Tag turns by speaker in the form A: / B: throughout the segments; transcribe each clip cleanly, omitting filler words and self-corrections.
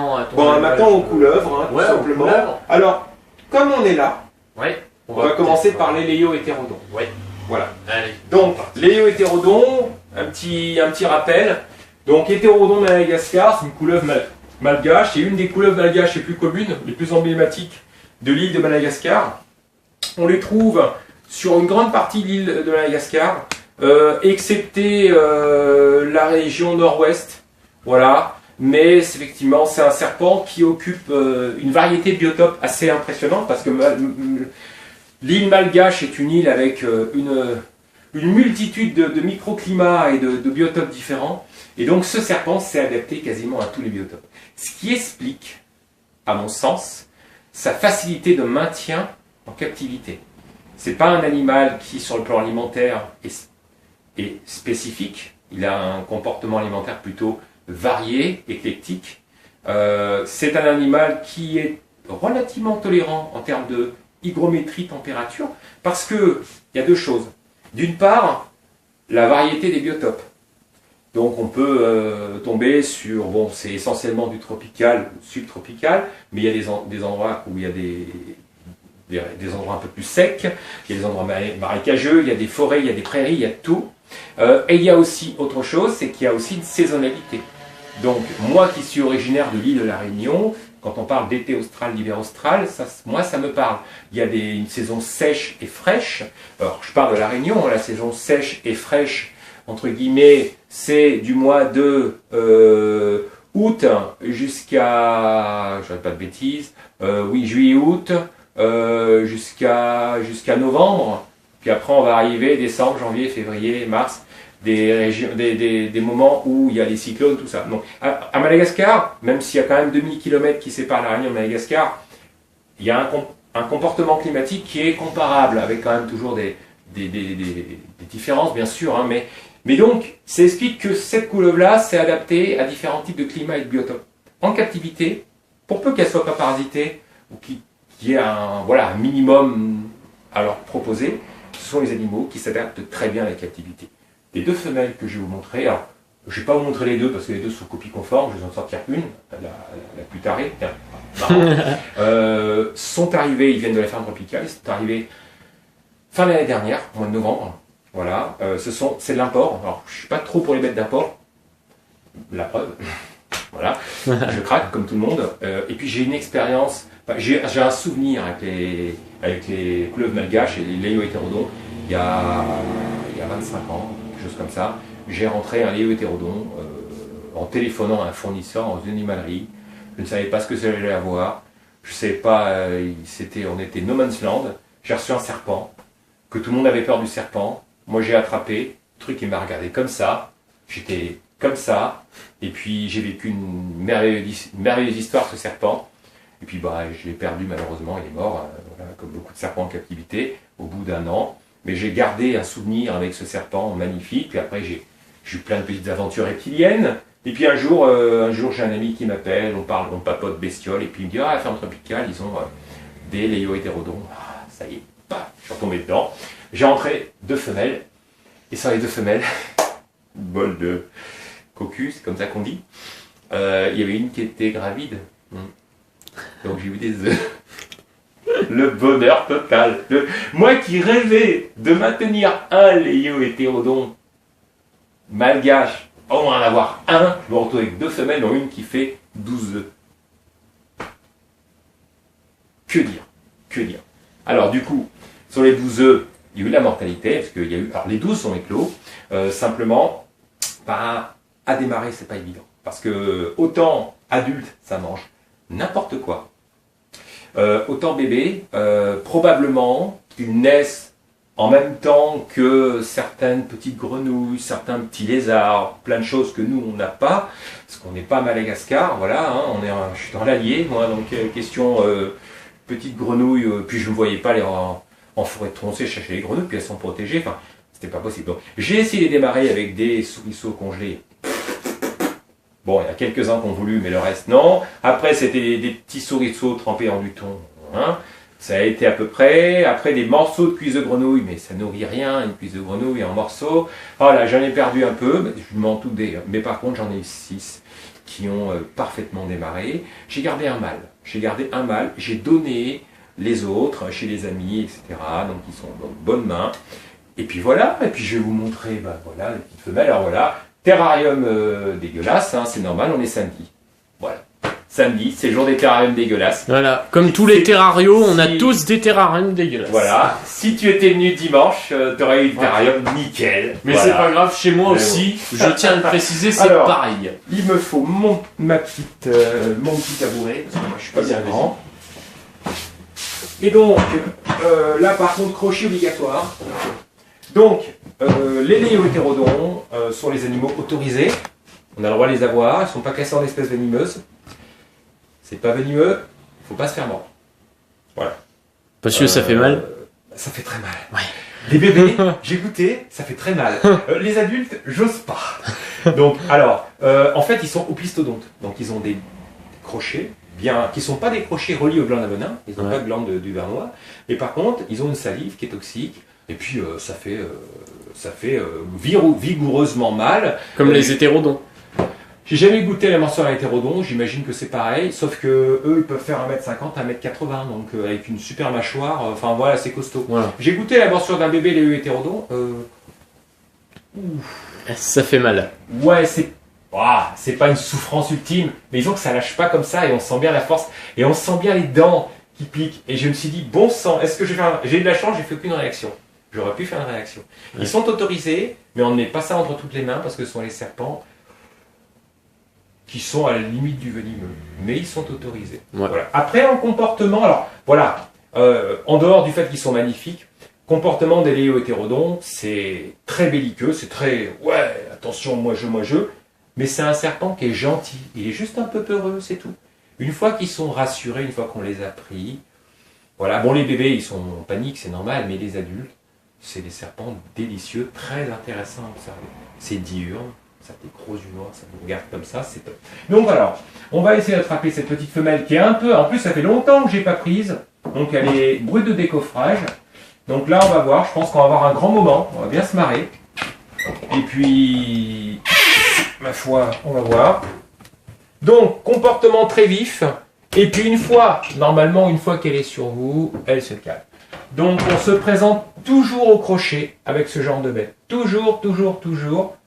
A: maintenant à ton
B: Bon,
A: élevage,
B: maintenant aux couleuvres, hein,
A: ouais,
B: tout
A: aux
B: simplement.
A: couleuvres.
B: Alors, comme on est là,
A: Ouais.
B: on va commencer
A: peut-être,
B: par les léo-hétérodons.
A: Ouais.
B: Voilà.
A: Allez.
B: Donc, léo-hétérodon, un petit rappel. Donc, hétérodon de Madagascar, c'est une couleuvre malgache. C'est une des couleuvres malgaches les plus communes, les plus emblématiques de l'île de Madagascar. On les trouve sur une grande partie de l'île de Madagascar, excepté la région nord-ouest. Voilà. Mais effectivement, c'est un serpent qui occupe une variété de biotopes assez impressionnante parce que l'île malgache est une île avec une multitude de microclimats et de biotopes différents. Et donc ce serpent s'est adapté quasiment à tous les biotopes. Ce qui explique, à mon sens, sa facilité de maintien en captivité. C'est pas un animal qui, sur le plan alimentaire, est spécifique. Il a un comportement alimentaire plutôt varié, éclectique. C'est un animal qui est relativement tolérant en termes de hygrométrie, température, parce que il y a deux choses. D'une part, la variété des biotopes. Donc on peut tomber sur, bon, c'est essentiellement du tropical ou subtropical, mais il y a des endroits où il y a des endroits un peu plus secs, il y a des endroits marécageux, il y a des forêts, il y a des prairies, il y a tout. Et il y a aussi autre chose, c'est qu'il y a aussi une saisonnalité. Donc moi qui suis originaire de l'île de la Réunion, quand on parle d'été austral, d'hiver austral, moi ça me parle. Il y a une saison sèche et fraîche. Alors je parle de la Réunion, la saison sèche et fraîche, entre guillemets, c'est du mois de août jusqu'à, je ne dis pas de bêtises, oui, juillet-août, jusqu'à novembre. Puis après on va arriver décembre, janvier, février, mars, des moments où il y a les cyclones, tout ça. Donc, à Madagascar, même s'il y a quand même 2000 km qui séparent la Réunion de Madagascar, il y a un comportement climatique qui est comparable, avec quand même toujours des différences, bien sûr, hein, mais donc, ça explique que cette couleuvre-là s'est adaptée à différents types de climats et de biotopes. En captivité, pour peu qu'elle ne soit pas parasitée, ou qu'il y ait un minimum à leur proposer, ce sont les animaux qui s'adaptent très bien à la captivité. Les deux femelles que je vais vous montrer, alors je ne vais pas vous montrer les deux parce que les deux sont copies conformes, je vais en sortir une, la plus tarée, sont arrivés, ils viennent de la ferme tropicale, ils sont arrivés fin d'année dernière, au mois de novembre. Voilà, c'est de l'import. Alors, je ne suis pas trop pour les bêtes d'import, la preuve. Voilà, je craque comme tout le monde. Et puis j'ai une expérience, j'ai un souvenir avec les couleuvres malgaches et les léo-hétérodons. Il y a 25 ans, quelque chose comme ça. J'ai rentré un léo-hétérodon en téléphonant à un fournisseur dans une animalerie. Je ne savais pas ce que j'allais avoir. Je ne savais pas, on était no man's land. J'ai reçu un serpent, que tout le monde avait peur du serpent. Moi j'ai attrapé, le truc il m'a regardé comme ça, j'étais comme ça, et puis j'ai vécu une merveilleuse histoire ce serpent, et puis je l'ai perdu malheureusement, il est mort, voilà, comme beaucoup de serpents en captivité, au bout d'1 an, mais j'ai gardé un souvenir avec ce serpent magnifique, puis après j'ai eu plein de petites aventures reptiliennes, et puis un jour j'ai un ami qui m'appelle, on papote bestiole, et puis il me dit « Ah, la ferme tropicale, ils ont des léo-hétérodons. » Ça y est, paf, je suis retombé dedans. J'ai rentré 2 femelles, et sur les 2 femelles, bol de cocu, c'est comme ça qu'on dit, il y avait une qui était gravide. Donc j'ai eu des œufs. Le bonheur total. Moi qui rêvais de maintenir un léo-hétérodon malgache, au moins en avoir un, je me retrouve avec 2 femelles, dont une qui fait 12 œufs. Que dire. Alors du coup, sur les 12 œufs, il y a eu de la mortalité, parce qu'il y a eu. Alors les 12 sont éclos, simplement, à démarrer, c'est pas évident. Parce que autant adulte, ça mange n'importe quoi. Autant bébé, probablement qu'ils naissent en même temps que certaines petites grenouilles, certains petits lézards, plein de choses que nous on n'a pas, parce qu'on n'est pas à Madagascar, voilà, hein, je suis dans l'Allier, moi, donc question petites grenouilles, puis je ne voyais pas les en forêt de Tronchet chercher les grenouilles, puis elles sont protégées, enfin, c'était pas possible. Donc, j'ai essayé de démarrer avec des soubresauts congelés. Bon, il y a quelques-uns qui ont voulu, mais le reste non. Après, c'était des petits soubresauts trempés en du thon. Hein. Ça a été à peu près. Après, des morceaux de cuisse de grenouille, mais ça nourrit rien, une cuisse de grenouille en morceaux. Oh là, j'en ai perdu un peu, je m'en doute, mais par contre, j'en ai eu 6. qui ont parfaitement démarré. J'ai gardé un mâle. J'ai donné les autres chez les amis, etc. Donc ils sont dans de bonnes mains. Et puis voilà, et puis je vais vous montrer, voilà, les petites femelles. Alors voilà, terrarium dégueulasse, hein, c'est normal, on est samedi. Voilà. Samedi, c'est le jour des terrariums dégueulasses.
A: Voilà, comme tous les terrarios, on a tous des terrariums dégueulasses.
B: Voilà, si tu étais venu dimanche, tu aurais eu le terrarium nickel.
A: Mais
B: voilà.
A: c'est pas grave, chez moi aussi, je tiens à le préciser, c'est pareil.
B: Il me faut mon petit tabouret, parce que moi je suis pas bien grand. Et donc, là par contre, crochet obligatoire. Donc, les léo-hétérodons sont les animaux autorisés. On a le droit de les avoir, ils ne sont pas classés en espèces venimeuses. C'est pas venimeux, il faut pas se faire mordre. Voilà.
A: Parce que ça fait mal.
B: Ça fait très mal.
A: Ouais.
B: Les bébés, j'ai goûté, ça fait très mal. Les adultes, j'ose pas. Donc, alors, en fait, ils sont opistodontes. Donc, ils ont des crochets, qui sont pas des crochets reliés aux glandes à venin. Ils n'ont pas de glandes du vernois. Mais par contre, ils ont une salive qui est toxique. Et puis, ça fait vigoureusement mal.
A: Comme les hétérodons.
B: J'ai jamais goûté la morsure à l'hétérodon, j'imagine que c'est pareil, sauf que eux ils peuvent faire 1m50, 1m80, donc avec une super mâchoire, enfin voilà, c'est costaud. Voilà. J'ai goûté la morsure d'un bébé léo hétérodon.
A: Ça fait mal.
B: Ouais, c'est pas une souffrance ultime, mais disons que ça lâche pas comme ça et on sent bien la force et on sent bien les dents qui piquent. Et je me suis dit, bon sang, est-ce que j'ai eu de la chance, j'ai fait aucune réaction. J'aurais pu faire une réaction. Ouais. Ils sont autorisés, mais on ne met pas ça entre toutes les mains parce que ce sont les serpents qui sont à la limite du venimeux, mais ils sont autorisés. Ouais. Voilà. Après, en comportement, alors voilà, en dehors du fait qu'ils sont magnifiques, comportement des léo-hétérodons, c'est très belliqueux, c'est très, ouais, attention, moi je, mais c'est un serpent qui est gentil, il est juste un peu peureux, c'est tout. Une fois qu'ils sont rassurés, une fois qu'on les a pris, voilà, bon les bébés ils sont en panique, c'est normal, mais les adultes, c'est des serpents délicieux, très intéressants à observer. C'est diurne. Ça a des gros yeux noirs, ça vous regarde comme ça, c'est top. Donc alors, on va essayer d'attraper cette petite femelle qui est un peu... En plus, ça fait longtemps que je n'ai pas prise. Donc elle est brute de décoffrage. Donc là, on va voir, je pense qu'on va avoir un grand moment. On va bien se marrer. Et puis, ma foi, on va voir. Donc, comportement très vif. Et puis normalement, une fois qu'elle est sur vous, elle se calme. Donc, on se présente toujours au crochet avec ce genre de bête. Toujours, toujours, toujours.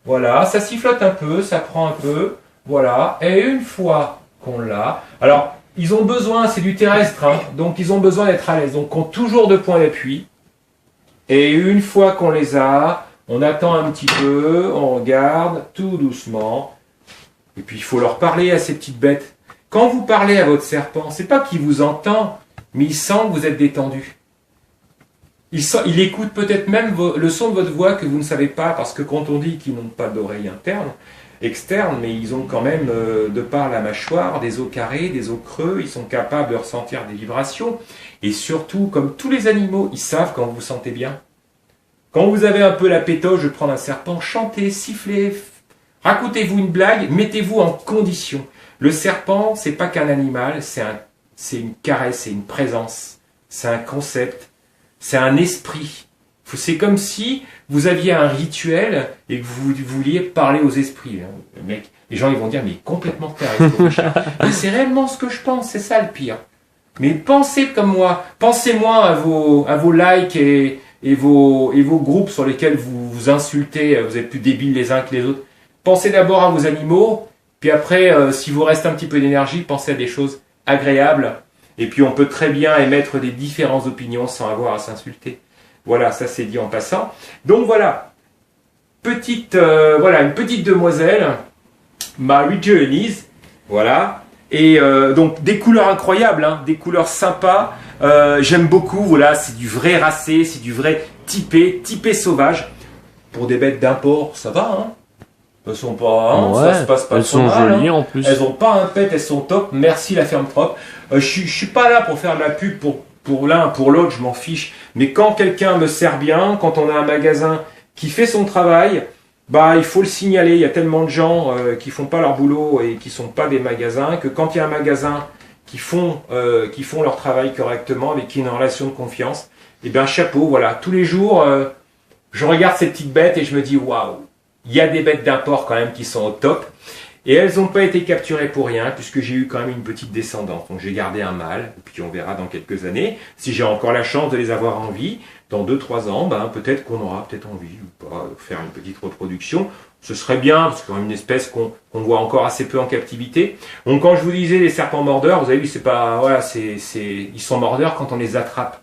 B: Voilà, ça sifflote un peu, ça prend un peu, voilà. Et une fois qu'on l'a, alors ils ont besoin, c'est du terrestre, hein, donc ils ont besoin d'être à l'aise. Donc on toujours de points d'appui. Et une fois qu'on les a, on attend un petit peu, on regarde tout doucement. Et puis il faut leur parler à ces petites bêtes. Quand vous parlez à votre serpent, c'est pas qu'il vous entend, mais il sent que vous êtes détendu. Il écoute peut-être même le son de votre voix que vous ne savez pas, parce que quand on dit qu'ils n'ont pas d'oreille externe, mais ils ont quand même, de par la mâchoire, des os carrés, des os creux, ils sont capables de ressentir des vibrations. Et surtout, comme tous les animaux, ils savent quand vous vous sentez bien. Quand vous avez un peu la pétoche de prendre un serpent, chantez, sifflez, racontez-vous une blague, mettez-vous en condition. Le serpent, c'est pas qu'un animal, c'est une caresse, c'est une présence, c'est un concept. C'est un esprit. C'est comme si vous aviez un rituel et que vous vouliez parler aux esprits. Les gens ils vont dire, mais complètement terrestre. Mais c'est réellement ce que je pense, c'est ça le pire. Mais pensez comme moi. Pensez-moi à vos likes et vos groupes sur lesquels vous vous insultez, vous êtes plus débiles les uns que les autres. Pensez d'abord à vos animaux, puis après, si vous reste un petit peu d'énergie, pensez à des choses agréables. Et puis on peut très bien émettre des différentes opinions sans avoir à s'insulter. Voilà, ça c'est dit en passant. Donc voilà, une petite demoiselle, Mary Journeys, voilà. Et donc des couleurs incroyables, hein, des couleurs sympas. J'aime beaucoup, voilà, c'est du vrai racé, c'est du vrai typé sauvage. Pour des bêtes d'import, ça va, hein. Elles sont pas, hein,
A: ouais,
B: ça se passe pas
A: elles sont
B: mal,
A: jolies
B: hein.
A: en plus.
B: Elles ont pas un pet, elles sont top. Merci la ferme propre. Je suis pas là pour faire de la pub pour l'un, pour l'autre, je m'en fiche. Mais quand quelqu'un me sert bien, quand on a un magasin qui fait son travail, bah il faut le signaler. Il y a tellement de gens qui font pas leur boulot et qui sont pas des magasins que quand il y a un magasin qui font leur travail correctement, avec qui il y a une relation de confiance, et bien chapeau. Voilà, tous les jours, je regarde ces petites bêtes et je me dis waouh. Il y a des bêtes d'import quand même qui sont au top. Et elles n'ont pas été capturées pour rien, puisque j'ai eu quand même une petite descendance. Donc j'ai gardé un mâle, et puis on verra dans quelques années, si j'ai encore la chance de les avoir en vie, dans 2-3 ans, ben, peut-être qu'on aura peut-être envie ou pas de faire une petite reproduction. Ce serait bien, parce que c'est quand même une espèce qu'on voit encore assez peu en captivité. Donc quand je vous disais les serpents mordeurs, vous avez vu, c'est pas, voilà, ils sont mordeurs quand on les attrape.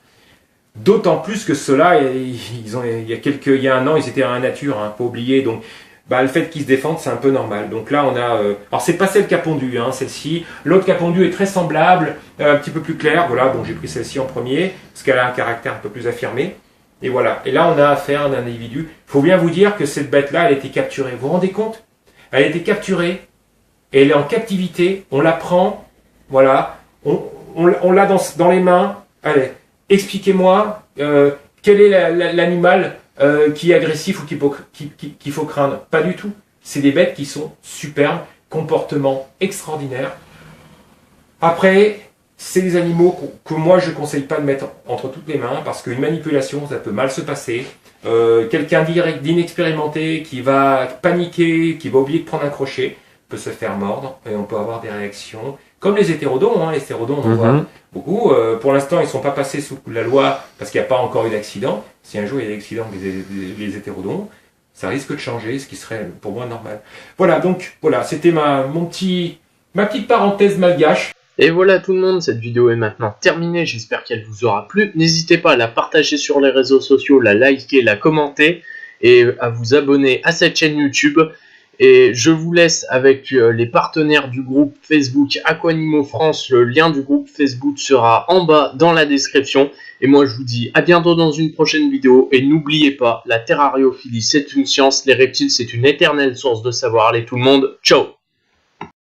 B: D'autant plus que ceux-là, il y a un an, ils étaient à la nature, hein, pas oublier. Donc, bah, le fait qu'ils se défendent, c'est un peu normal. Donc là, on a, alors c'est pas celle qui a pondu, hein, celle-ci. L'autre qui a pondu est très semblable, un petit peu plus claire. Voilà, bon, j'ai pris celle-ci en premier parce qu'elle a un caractère un peu plus affirmé. Et voilà. Et là, on a affaire à un individu. Il faut bien vous dire que cette bête-là, elle a été capturée. Vous vous rendez compte? Elle a été capturée et elle est en captivité. On la prend, voilà, on l'a dans les mains. Allez. Expliquez-moi quel est l'animal qui est agressif ou qu'il faut craindre. Pas du tout. C'est des bêtes qui sont superbes, comportement extraordinaire. Après, c'est des animaux que moi je ne conseille pas de mettre entre toutes les mains parce qu'une manipulation, ça peut mal se passer. Quelqu'un d'inexpérimenté qui va paniquer, qui va oublier de prendre un crochet, peut se faire mordre et on peut avoir des réactions. Comme les hétérodons, hein, les hétérodons, on en voit beaucoup. Pour l'instant, ils ne sont pas passés sous la loi parce qu'il n'y a pas encore eu d'accident. Si un jour il y a des accidents avec les hétérodons, ça risque de changer, ce qui serait pour moi normal. Voilà, donc voilà, c'était ma petite parenthèse malgache.
C: Et voilà tout le monde, cette vidéo est maintenant terminée, j'espère qu'elle vous aura plu. N'hésitez pas à la partager sur les réseaux sociaux, la liker, la commenter et à vous abonner à cette chaîne YouTube. Et je vous laisse avec les partenaires du groupe Facebook Aquanimo France. Le lien du groupe Facebook sera en bas dans la description. Et moi je vous dis à bientôt dans une prochaine vidéo. Et n'oubliez pas, la terrariophilie c'est une science, les reptiles c'est une éternelle source de savoir. Allez tout le monde, ciao!